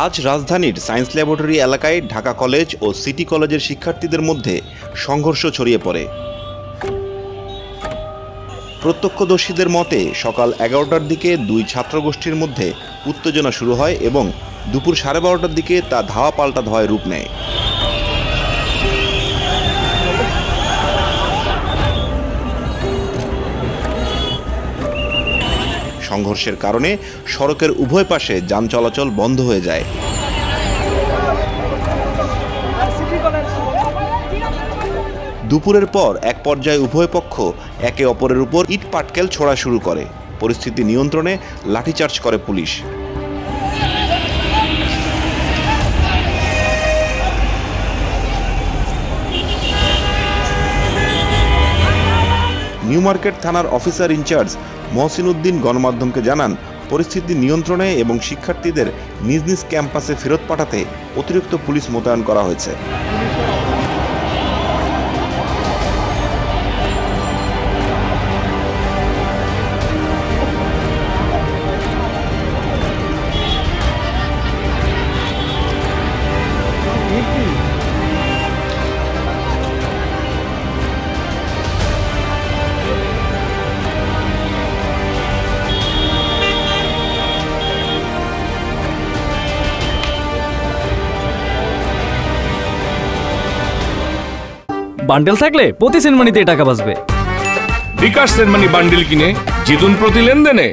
আজ রাজধানীর science laboratory এলাকায় ঢাকা কলেজ ও সিটি কলেজের শিক্ষার্থীদের মধ্যে সংঘর্ষ ছড়িয়ে পড়ে। প্রত্যক্ষদর্শীদের মতে সকাল 11টার দিকে দুই ছাত্রগোষ্ঠীর মধ্যে উত্তেজনা শুরু হয় এবং দুপুর 12:30টার দিকে তা ধাওয়া পাল্টা ধাওয়ায় রূপ নেয়। সংঘর্ষের কারণে সড়কের উভয় পাশে যান চলাচল বন্ধ হয়ে যায়। দুপুরের পর এক পর্যায়ে উভয় পক্ষ একে অপরের উপর ইট পাটকেল ছোড়া শুরু করে। পরিস্থিতি নিয়ন্ত্রণে লাঠিচার্জ করে পুলিশ। নিউ মার্কেট থানার অফিসার ইনচার্জ মহসিন উদ্দিন গণমাধ্যমকে জানান, পরিস্থিতি নিয়ন্ত্রণে এবং শিক্ষার্থীদের নিজ নিজ ক্যাম্পাসে ফেরত পাঠাতে অতিরিক্ত পুলিশ মোতায়েন করা হয়েছে। বান্ডেল থাকলে প্রতি সেনমানিতে টাকা বাঁচবে। বিকাশ সেনমানি বান্ডেল কিনে জিতুন প্রতি লেনদেনে।